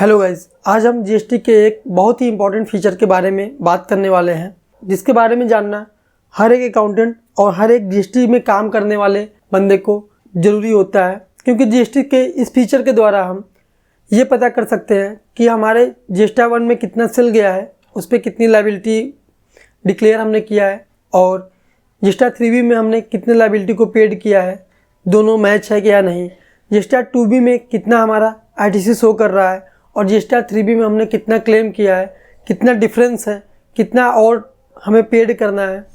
Hello guys, आज हम GST के एक बहुत ही इंपॉर्टेंट फीचर के बारे में बात करने वाले हैं, जिसके बारे में जानना हर एक अकाउंटेंट और हर एक जीएसटी में काम करने वाले बंदे को ज़रूरी होता है। क्योंकि जीएसटी के इस फीचर के द्वारा हम ये पता कर सकते हैं कि हमारे जीएसटी 1 में कितना सेल गया है, उस पर कितनी लायबिलिटी डिक्लेयर हमने किया है और जीएसटी 3B में हमने कितने लायबिलिटी को पेड किया है, दोनों मैच है क्या नहीं। जीएसटी 2B में कितना हमारा आईटीसी शो कर रहा है और जीएसटी 3B में हमने कितना क्लेम किया है, कितना डिफरेंस है, कितना और हमें पेड करना है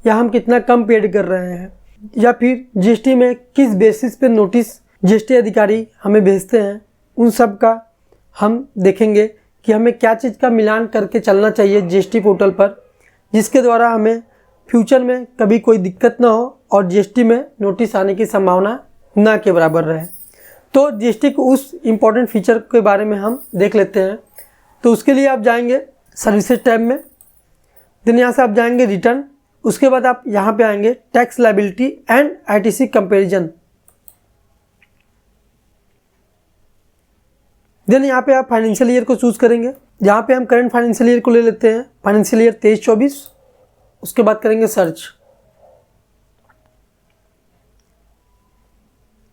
या हम कितना कम पेड कर रहे हैं, या फिर जीएसटी में किस बेसिस पे नोटिस जीएसटी अधिकारी हमें भेजते हैं, उन सब का हम देखेंगे कि हमें क्या चीज़ का मिलान करके चलना चाहिए जीएसटी पोर्टल पर, जिसके द्वारा हमें फ्यूचर में कभी कोई दिक्कत ना हो और जीएसटी में नोटिस आने की संभावना ना के बराबर रहे। तो जीएसटी के उस इम्पॉर्टेंट फीचर के बारे में हम देख लेते हैं। तो उसके लिए आप जाएंगे सर्विसेज टैब में, देन यहाँ से आप जाएंगे रिटर्न, उसके बाद आप यहाँ पे आएंगे tax liability and ITC comparison. Then यहाँ पे आप फाइनेंशियल ईयर को चूज़ करेंगे। यहाँ पे हम करंट फाइनेंशियल ईयर को ले लेते हैं, फाइनेंशियल ईयर 23-24। उसके बाद करेंगे सर्च।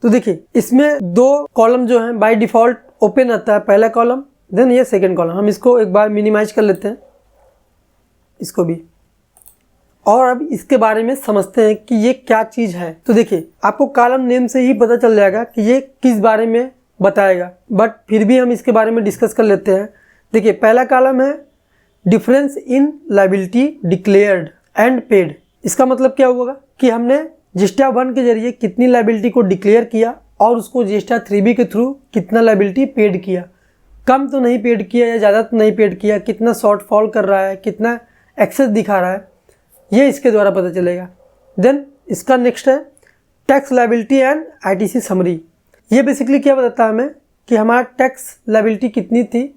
तो देखिए इसमें दो कॉलम जो हैं बाय डिफ़ॉल्ट ओपन आता है, पहला कॉलम देन ये सेकंड कॉलम। हम इसको एक बार मिनिमाइज कर लेते हैं, इसको भी, और अब इसके बारे में समझते हैं कि ये क्या चीज़ है। तो देखिए आपको कॉलम नेम से ही पता चल जाएगा कि ये किस बारे में बताएगा, बट फिर भी हम इसके बारे में डिस्कस कर लेते हैं। देखिए पहला कॉलम है difference in liability declared and paid. इसका मतलब क्या होगा कि हमने जीएसटी 1 के जरिए कितनी लायबिलिटी को डिक्लेयर किया और उसको जीएसटी 3B के थ्रू कितना लायबिलिटी पेड किया, कम तो नहीं पेड किया या ज़्यादा तो नहीं पेड किया, कितना शॉर्टफॉल कर रहा है, कितना एक्सेस दिखा रहा है, ये इसके द्वारा पता चलेगा। देन इसका नेक्स्ट है tax liability and ITC summary. ये बेसिकली क्या बताता है हमें कि हमारा टैक्स लायबिलिटी कितनी थी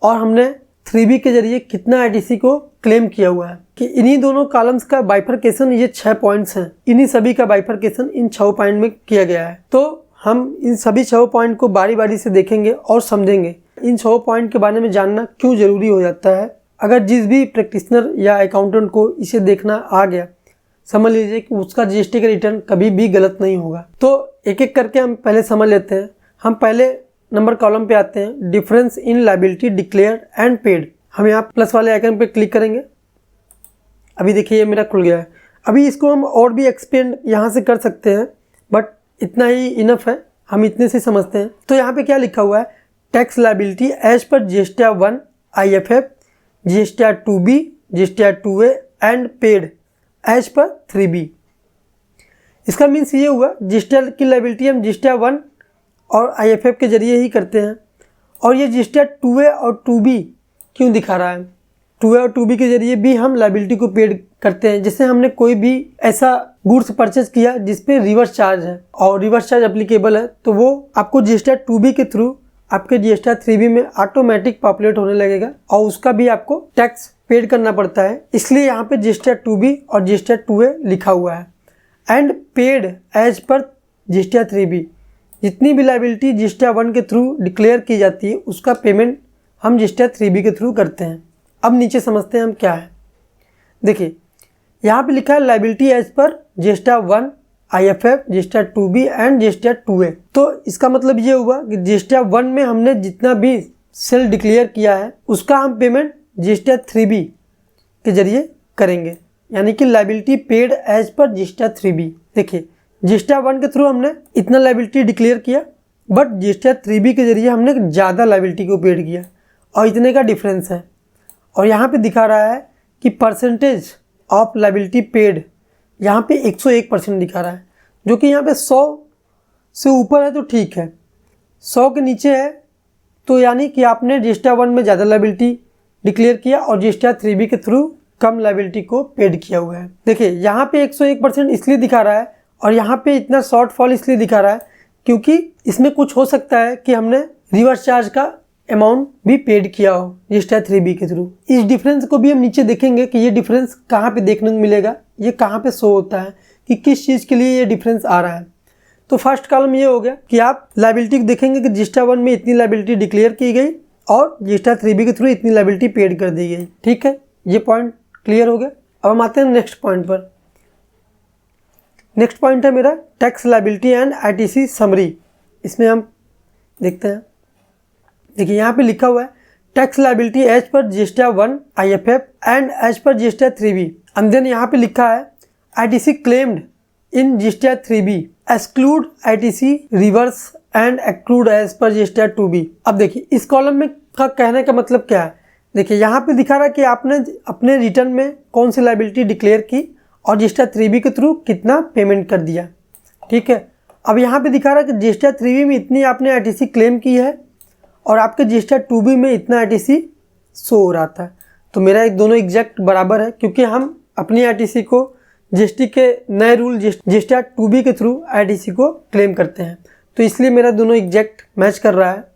और हमने 3B के जरिए कितना आईटीसी को क्लेम किया हुआ है। कि इन्हीं दोनों कॉलम्स का बाइफरकेशन, ये 6 पॉइंट्स हैं, इन्हीं सभी का बाइफरकेशन इन 6 पॉइंट में किया गया है। तो हम इन सभी 6 पॉइंट को बारी बारी से देखेंगे और समझेंगे इन 6 पॉइंट के बारे में जानना क्यों ज़रूरी हो जाता है। अगर जिस भी प्रैक्टिशनर या अकाउंटेंट को इसे देखना आ गया, समझ लीजिए कि उसका जीएसटी का रिटर्न कभी भी गलत नहीं होगा। तो एक एक करके हम पहले समझ लेते हैं। हम पहले नंबर कॉलम पे आते हैं, difference in liability declared and paid. हम यहाँ प्लस वाले आइकन पे क्लिक करेंगे। अभी देखिए ये मेरा खुल गया है। अभी इसको हम और भी एक्सपेंड यहाँ से कर सकते हैं, बट इतना ही इनफ है, हम इतने से समझते हैं। तो यहाँ पे क्या लिखा हुआ है, tax liability as per GST 1 IFF, GST 2B, GST 2A and paid as per 3B। इसका मीन्स ये हुआ जीएसटी की लायबिलिटी हम जीएसटी 1 और IFF के जरिए ही करते हैं, और ये जीएसटी 2A और 2B क्यों दिखा रहा है। 2A और 2B के जरिए भी हम लायबिलिटी को पेड करते हैं। जैसे हमने कोई भी ऐसा गुड्स परचेज किया जिस पे रिवर्स चार्ज है और रिवर्स चार्ज एप्लीकेबल है, तो वो आपको जीएसटी 2B के थ्रू आपके जीएसटी 3B में ऑटोमेटिक पॉपुलेट होने लगेगा और उसका भी आपको टैक्स पेड करना पड़ता है। इसलिए यहाँ पे जीएसटी 2B और जीएसटी 2A लिखा हुआ है। And paid as per GST 3B। जितनी भी लायबिलिटी जीएसटी 1 के थ्रू डिक्लेयर की जाती है उसका पेमेंट हम जीएसटी 3B के थ्रू करते हैं। अब नीचे समझते हैं हम क्या है। देखिए यहाँ पे लिखा है liability as per GST 1 IFF, GST 2B and GST 2A। तो इसका मतलब ये हुआ कि जीएसटी 1 में हमने जितना भी सेल डिक्लेयर किया है उसका हम पेमेंट जीएसटी 3B के जरिए करेंगे, यानी कि liability paid as per GST 3B। देखिए जीएसटी 1 के थ्रू हमने इतना लायबिलिटी डिक्लेयर किया, बट जीएसटी 3B के जरिए हमने ज़्यादा लायबिलिटी को पेड किया और इतने का डिफरेंस है। और यहाँ पे दिखा रहा है कि परसेंटेज ऑफ लायबिलिटी पेड यहाँ पे 101% दिखा रहा है, जो कि यहाँ पे 100 से ऊपर है तो ठीक है, 100 के नीचे है तो यानी कि आपने जीएसटी 1 में ज़्यादा लायबिलिटी डिक्लेयर किया और जीएसटी 3B के थ्रू कम लायबिलिटी को पेड किया हुआ है। देखिए यहाँ पे 101% इसलिए दिखा रहा है और यहाँ पे इतना शॉर्टफॉल इसलिए दिखा रहा है क्योंकि इसमें कुछ हो सकता है कि हमने रिवर्स चार्ज का अमाउंट भी पेड किया हो जीएसटी 3B के थ्रू। इस डिफरेंस को भी हम नीचे देखेंगे कि ये डिफरेंस कहाँ पे देखने को मिलेगा, ये कहाँ पे शो होता है कि किस चीज़ के लिए ये डिफरेंस आ रहा है। तो फर्स्ट कॉलम ये हो गया कि आप लायबिलिटी देखेंगे कि जीएसटी 1 में इतनी लायबिलिटी डिक्लेयर की गई और जीएसटी 3B के थ्रू इतनी लायबिलिटी पेड कर दी गई। ठीक है, ये पॉइंट क्लियर हो गया। अब हम आते हैं नेक्स्ट पॉइंट पर। नेक्स्ट पॉइंट है मेरा tax liability and ITC summary. इसमें हम देखते हैं, देखिए यहाँ पे लिखा हुआ है tax liability as per GST 1 IFF and as per GST 3B। And then यहाँ पे लिखा है ITC claimed in GST 3B exclude ITC reverse and accrued as per GST 2B। अब देखिए इस कॉलम में का कहने का मतलब क्या है। देखिए यहाँ पे दिखा रहा है कि आपने अपने रिटर्न में कौन सी लायबिलिटी डिक्लेयर की और जीएसटी 3B के थ्रू कितना पेमेंट कर दिया। ठीक है, अब यहाँ पे दिखा रहा है कि जीएसटी 3B में इतनी आपने आईटीसी क्लेम की है और आपके जीएसटी 2B में इतना आईटीसी शो हो रहा था। तो मेरा दोनों एग्जैक्ट बराबर है, क्योंकि हम अपनी आईटीसी को जीएसटी के नए रूल जीएसटी 2B के थ्रू आईटीसी को क्लेम करते हैं, तो इसलिए मेरा दोनों एग्जैक्ट मैच कर रहा है।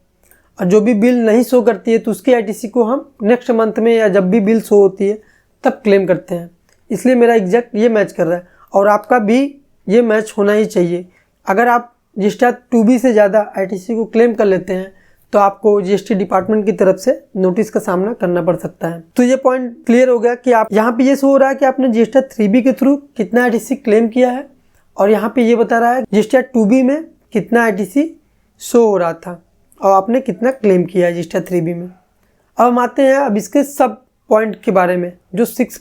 और जो भी बिल नहीं शो करती है तो उसकी आईटीसी को हम नेक्स्ट मंथ में या जब भी बिल शो होती है तब क्लेम करते हैं, इसलिए मेरा एग्जैक्ट ये मैच कर रहा है। और आपका भी ये मैच होना ही चाहिए। अगर आप जीएसटी 2B से ज़्यादा आईटीसी को क्लेम कर लेते हैं तो आपको जीएसटी डिपार्टमेंट की तरफ से नोटिस का सामना करना पड़ सकता है। तो ये पॉइंट क्लियर हो गया कि आप यहाँ पे ये शो हो रहा है कि आपने जीएसटी 3B के थ्रू कितना आईटीसी क्लेम किया है, और यहाँ पे ये बता रहा है जीएसटी 2B में कितना आईटीसी शो हो रहा था और आपने कितना क्लेम किया है जीएसटी 3B में। अब हम आते हैं अब इसके सब पॉइंट के बारे में, जो 6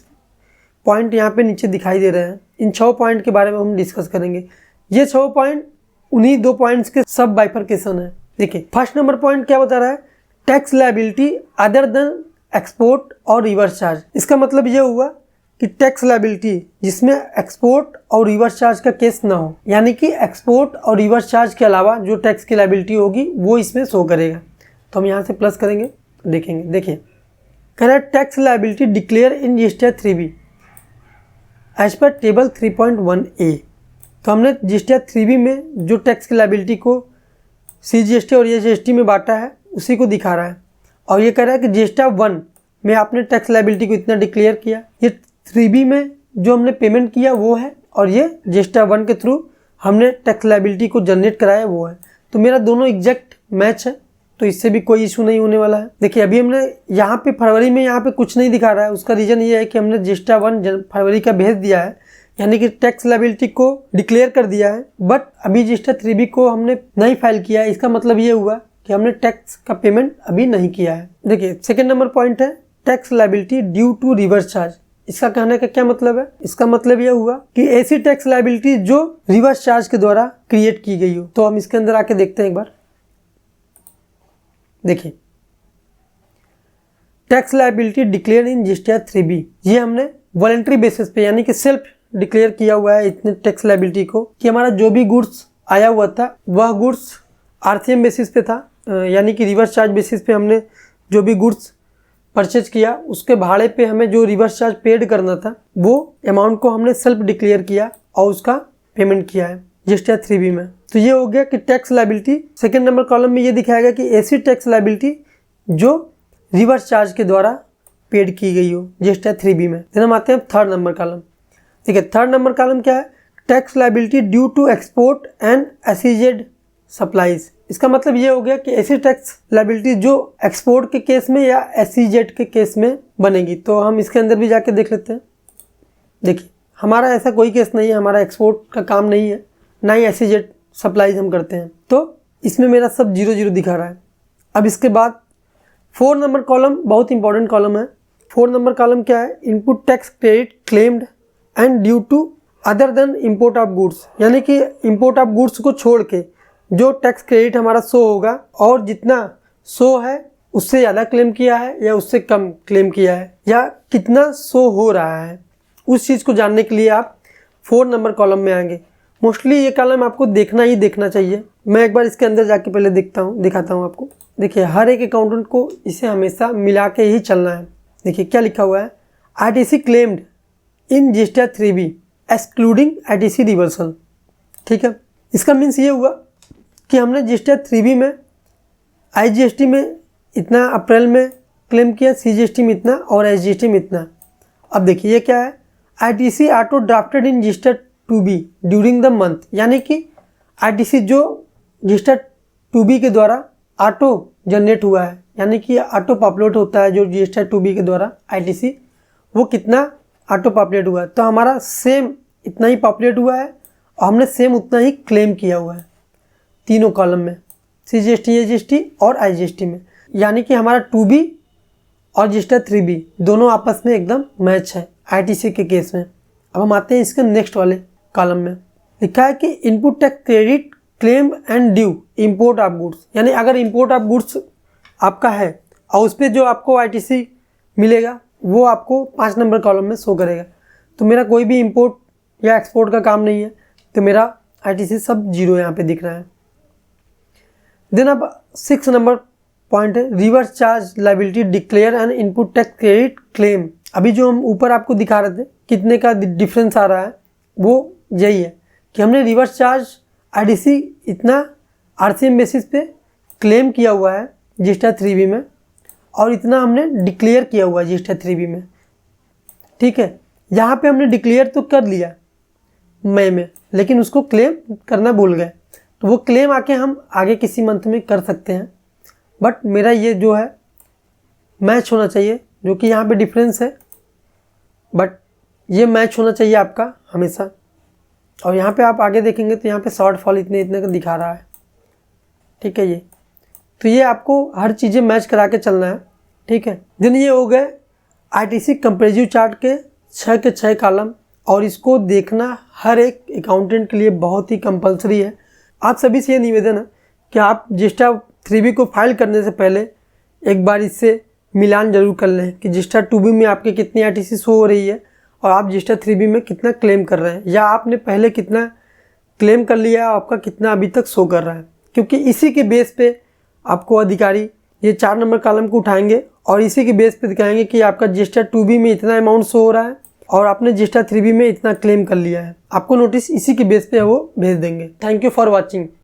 पॉइंट यहाँ पे नीचे दिखाई दे रहे हैं। इन 6 पॉइंट के बारे में हम डिस्कस करेंगे। ये 6 पॉइंट उन्हीं 2 पॉइंट्स के सब बाइफरकेशन है। देखिए फर्स्ट नंबर पॉइंट क्या बता रहा है, tax liability other than export और रिवर्स चार्ज। इसका मतलब ये हुआ कि टैक्स लायबिलिटी जिसमें एक्सपोर्ट और रिवर्स चार्ज का केस ना हो, यानी कि एक्सपोर्ट और रिवर्स चार्ज के अलावा जो टैक्स की लायबिलिटी होगी वो इसमें शो करेगा। तो हम यहाँ से प्लस करेंगे, देखेंगे। देखिए कह रहा है tax liability declare in GST 3B as per table 3.1A। तो हमने जीएसटी 3B में जो टैक्स की लायबिलिटी को CGST और SGST में बांटा है उसी को दिखा रहा है। और ये कह रहा है कि जीएसटी 1 में आपने टैक्स लायबिलिटी को इतना डिक्लेयर किया, ये 3B में जो हमने पेमेंट किया वो है, और ये जीएसटी 1 के थ्रू हमने टैक्स लायबिलिटी को जनरेट कराया वो है। तो मेरा दोनों एग्जैक्ट मैच है, तो इससे भी कोई इशू नहीं होने वाला है। देखिए अभी हमने यहाँ पे फरवरी में यहाँ पे कुछ नहीं दिखा रहा है, उसका रीज़न ये है कि हमने जीएसटी 1 फरवरी का भेज दिया है, यानी कि टैक्स लायबिलिटी को डिक्लेयर कर दिया है, बट अभी जीएसटी 3B को हमने नहीं फाइल किया है। इसका मतलब ये हुआ कि हमने टैक्स का पेमेंट अभी नहीं किया है। देखिए सेकेंड नंबर पॉइंट है tax liability due to reverse charge. इसका कहने का क्या मतलब है, इसका मतलब यह हुआ कि ऐसी टैक्स लायबिलिटी जो रिवर्स चार्ज के द्वारा क्रिएट की गई हो। तो हम इसके अंदर आके देखते हैं एक बार। देखिए tax liability declare in GST 3B, ये हमने वॉलंटरी बेसिस पे यानी कि सेल्फ डिक्लेयर किया हुआ है इतने टैक्स लायबिलिटी को, कि हमारा जो भी गुड्स आया हुआ था वह गुड्स RCM बेसिस पे था, यानी कि रिवर्स चार्ज बेसिस पे हमने जो भी गुड्स परचेज किया उसके भाड़े पे हमें जो रिवर्स चार्ज पेड करना था वो अमाउंट को हमने सेल्फ डिक्लेयर किया और उसका पेमेंट किया है जीएसटी 3B में। तो ये हो गया कि tax liability second number column में ये दिखाएगा कि ऐसी टैक्स लायबिलिटी जो रिवर्स चार्ज के द्वारा पेड की गई हो जीएसटी 3B में। फिर हम आते हैं थर्ड नंबर कॉलम। ठीक है, थर्ड नंबर कॉलम क्या है, tax liability due to export and SEZ supplies. इसका मतलब ये हो गया कि ऐसी टैक्स लायबिलिटी जो एक्सपोर्ट के केस में या एसीजेड के केस में बनेगी। तो हम इसके अंदर भी जाके देख लेते हैं। देखिए हमारा ऐसा कोई केस नहीं है, हमारा एक्सपोर्ट का काम नहीं है, ना ही एसीजेड सप्लाईज हम करते हैं, तो इसमें मेरा सब 0-0 दिखा रहा है। अब इसके बाद 4 नंबर कॉलम बहुत इंपॉर्टेंट कॉलम है। 4 नंबर कॉलम क्या है, input tax credit claimed and due to other than import of goods, यानी कि इम्पोर्ट ऑफ गुड्स को छोड़ के जो टैक्स क्रेडिट हमारा शो होगा और जितना शो है उससे ज़्यादा क्लेम किया है या उससे कम क्लेम किया है या कितना शो हो रहा है, उस चीज़ को जानने के लिए आप 4 नंबर कॉलम में आएंगे। मोस्टली ये कॉलम आपको देखना ही देखना चाहिए। मैं एक बार इसके अंदर जाके पहले दिखाता हूँ आपको। देखिए हर एक अकाउंटेंट को इसे हमेशा मिला के ही चलना है। देखिए क्या लिखा हुआ है, ITC claimed in GST 3B excluding ITC reversal. ठीक है, इसका मीन्स ये हुआ कि हमने जीएसटी 3B में आईजीएसटी में इतना अप्रैल में क्लेम किया, सीजीएसटी में इतना और एसजीएसटी में इतना। अब देखिए ये क्या है, ITC auto drafted in GST 2B during the month, यानी कि आईटीसी जो जीएसटी 2B के द्वारा ऑटो जनरेट हुआ है यानी कि ऑटो पॉपुलेट होता है जो GST 2B के द्वारा ITC, वो कितना ऑटो पॉपुलेट हुआ है। तो हमारा सेम इतना ही पॉपुलेट हुआ है और हमने सेम उतना ही क्लेम किया हुआ है तीनों कॉलम में, CGST, AGST और IGST में। यानी कि हमारा 2B और GST 3B दोनों आपस में एकदम मैच है ITC के केस में। अब हम आते हैं इसके नेक्स्ट वाले कॉलम में। लिखा है कि input tax credit claim and due import of goods, यानी अगर इंपोर्ट ऑफ गुड्स आपका है और उस पर जो आपको ITC मिलेगा वो आपको 5 नंबर कॉलम में शो करेगा। तो मेरा कोई भी इंपोर्ट या एक्सपोर्ट का काम नहीं है, तो मेरा ITC सब जीरो यहाँ पे दिख रहा है। देन अब 6 नंबर पॉइंट है reverse charge liability declare and input tax credit claim. अभी जो हम ऊपर आपको दिखा रहे थे कितने का डिफरेंस आ रहा है, वो यही है कि हमने रिवर्स चार्ज ITC इतना RCM बेसिस पे क्लेम किया हुआ है GST 3B में और इतना हमने डिक्लेयर किया हुआ है GST 3B में। ठीक है, यहाँ पे हमने डिक्लेयर तो कर लिया मई में, लेकिन उसको क्लेम करना भूल गए, तो वो क्लेम आके हम आगे किसी मंथ में कर सकते हैं। बट मेरा ये जो है मैच होना चाहिए, जो कि यहाँ पे डिफरेंस है, बट ये मैच होना चाहिए आपका हमेशा। और यहाँ पे आप आगे देखेंगे तो यहाँ पे शॉर्ट फॉल इतने इतने का दिखा रहा है। ठीक है, ये तो ये आपको हर चीज़ें मैच करा के चलना है। ठीक है, देन ये हो गए ITC कंपेरेटिव चार्ट के 6 के 6 कॉलम, और इसको देखना हर एक अकाउंटेंट के लिए बहुत ही कंपलसरी है। आप सभी से ये निवेदन है कि आप GST 3B को फाइल करने से पहले एक बार इससे मिलान जरूर कर लें कि GST 2B में आपके कितनी ITC शो हो रही है और आप GST 3B में कितना क्लेम कर रहे हैं, या आपने पहले कितना क्लेम कर लिया है, आपका कितना अभी तक शो कर रहा है। क्योंकि इसी के बेस पे आपको अधिकारी ये 4 नंबर कॉलम को उठाएंगे और इसी के बेस पे दिखाएंगे कि आपका GST 2B में इतना अमाउंट शो हो रहा है और आपने GST 3B में इतना क्लेम कर लिया है। आपको नोटिस इसी के बेस पे वो भेज देंगे। Thank you for watching.